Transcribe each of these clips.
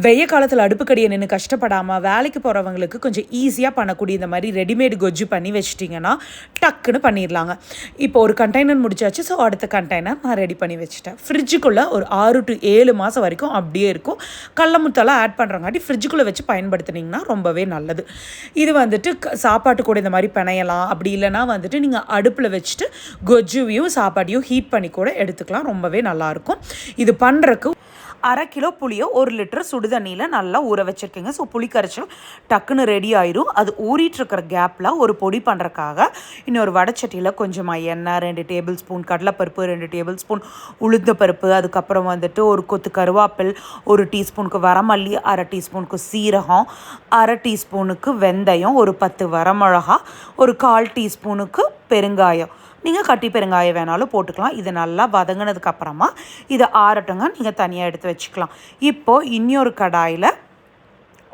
வெய்ய காலத்தில் அடுப்புக்கடியை நின்று கஷ்டப்படாமல் வேலைக்கு போகிறவங்களுக்கு கொஞ்சம் ஈஸியாக பண்ணக்கூடிய இந்த மாதிரி ரெடிமேடு கொஜ்ஜு பண்ணி வச்சிட்டிங்கன்னா டக்குன்னு பண்ணிடலாங்க. இப்போ ஒரு கண்டெய்னர் முடிச்சாச்சு. ஸோ அடுத்த கண்டெய்னர் நான் ரெடி பண்ணி வச்சுட்டேன். ஃப்ரிட்ஜுக்குள்ளே ஒரு 6 to 7 மாதம் வரைக்கும் அப்படியே இருக்கும். கடல முத்தெல்லாம் ஆட் பண்ணுறங்காட்டி ஃப்ரிட்ஜுக்குள்ளே வச்சு பயன்படுத்தினீங்கன்னா ரொம்பவே நல்லது. இது வந்துட்டு சாப்பாட்டு கூட இந்த மாதிரி பிணையலாம். அப்படி இல்லைனா வந்துட்டு நீங்கள் அடுப்பில் வச்சுட்டு கொஜ்ஜுவையும் சாப்பாட்டையும் ஹீட் பண்ணி கூட எடுத்துக்கலாம். ரொம்பவே நல்லாயிருக்கும். இது பண்ணுறக்கு 1/2 கிலோ புளியை 1 லிட்டர் சுடு தண்ணியில் நல்லா ஊற வச்சுருக்கீங்க. ஸோ புளி கரைச்சல் டக்குன்னு ரெடி ஆயிரும். அது ஊறிட்டுருக்கிற கேப்பில் ஒரு பொடி பண்ணுறக்காக இன்னொரு வடைச்சட்டியில் கொஞ்சமாக எண்ணெய், 2 டேபிள் ஸ்பூன் கடலைப்பருப்பு, 2 டேபிள் ஸ்பூன் உளுந்தப்பருப்பு, அதுக்கப்புறம் வந்துட்டு ஒரு கொத்து கருவேப்பில், 1 டீஸ்பூனுக்கு வரமல்லி, 1/2 டீஸ்பூனுக்கு சீரகம், 1/2 டீஸ்பூனுக்கு வெந்தயம், ஒரு 10 வரமிளகா, ஒரு 1/4 டீஸ்பூனுக்கு பெருங்காயம். நீங்கள் கட்டி பெருங்காயம் வேணாலும் போட்டுக்கலாம். இது நல்லா வதங்கினதுக்கப்புறமா இதை ஆறட்டுங்க, நீங்கள் தனியாக எடுத்து வச்சுக்கலாம். இப்போது இன்னொரு கடாயில்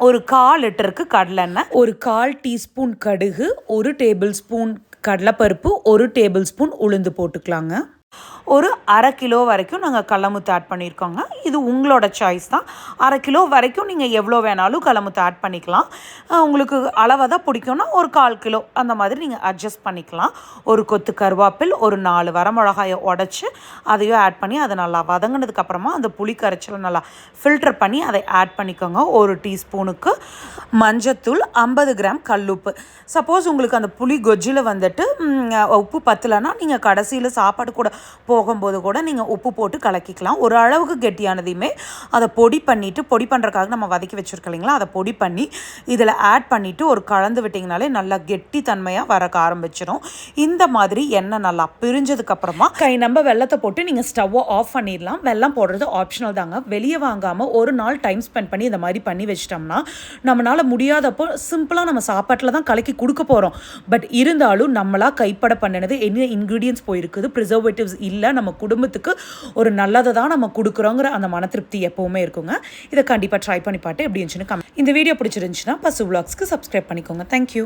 ஒரு 1/4 லிட்டருக்கு கடலெண்ணெய், ஒரு 1/4 டீஸ்பூன் கடுகு, 1 டேபிள் ஸ்பூன் கடலைப்பருப்பு, 1 டேபிள் ஸ்பூன் உளுந்து போட்டுக்கலாங்க. ஒரு 1/2 கிலோ வரைக்கும் நாங்கள் கடலமுத்து ஆட் பண்ணியிருக்கோங்க. இது உங்களோட சாய்ஸ் தான். 1/2 கிலோ வரைக்கும் நீங்கள் எவ்வளோ வேணாலும் கடலமுத்து ஆட் பண்ணிக்கலாம். உங்களுக்கு அளவாக தான் பிடிக்கும்னா ஒரு 1/4 கிலோ அந்த மாதிரி நீங்கள் அட்ஜஸ்ட் பண்ணிக்கலாம். ஒரு கொத்து கருவேப்பில், ஒரு 4 வரமிளகாயை உடச்சி அதையும் ஆட் பண்ணி அதை நல்லா வதங்கினதுக்கப்புறமா அந்த புளி கரைச்சலை நல்லா ஃபில்டர் பண்ணி அதை ஆட் பண்ணிக்கோங்க. 1 டீஸ்பூனுக்கு மஞ்சத்தூள், 50 கிராம் கல்லுப்பு. சப்போஸ் உங்களுக்கு அந்த புளி கொஜ்ஜில் வந்துட்டு உப்பு பத்தலைன்னா நீங்கள் கடைசியில் சாப்பாடு கூட போகும்போது கூட நீங்கள் உப்பு போட்டு கலக்கிக்கலாம். ஒரு அளவுக்கு கெட்டியானதையுமே அதை பொடி பண்ணிவிட்டு, பொடி பண்ணுறதுக்காக நம்ம வதக்கி வச்சுருக்கோம் இல்லைங்களா, அதை பொடி பண்ணி இதில் ஆட் பண்ணிவிட்டு ஒரு கலந்து விட்டிங்கனாலே நல்லா கெட்டி தன்மையாக வரக்க ஆரம்பிச்சிடும். இந்த மாதிரி எண்ணெய் நல்லா பிரிஞ்சதுக்கப்புறமா நம்ம வெல்லத்தை போட்டு நீங்கள் ஸ்டவ்வை ஆஃப் பண்ணிடலாம். வெல்லம் போடுறது ஆப்ஷனல் தாங்க. வெளியே வாங்காமல் ஒரு நாள் டைம் ஸ்பெண்ட் பண்ணி இந்த மாதிரி பண்ணி வச்சிட்டோம்னா நம்மளால் முடியாதப்போ சிம்பிளாக நம்ம சாப்பாட்டில் தான் கலக்கி கொடுக்க போகிறோம். பட் இருந்தாலும் நம்மளாக கைப்பட பண்ணினது என்ன இன்க்ரீடியன்ஸ் போயிருக்குது, ப்ரிசர்வேட்டிவ்ஸ் இல்லை, நம்ம குடும்பத்துக்கு ஒரு நல்லதை தான் நம்ம கொடுக்குறோங்கிற அந்த மன திருப்தி எப்போவுமே இருக்குங்க. இதை கண்டிப்பாக ட்ரை பண்ணி பாட்டு எப்படி இருந்துச்சுன்னு இந்த வீடியோ பிடிச்சிருந்துச்சுன்னா பசு விலாக்ஸ்க்கு சப்ஸ்கிரைப் பண்ணிக்கோங்க. தேங்க்யூ.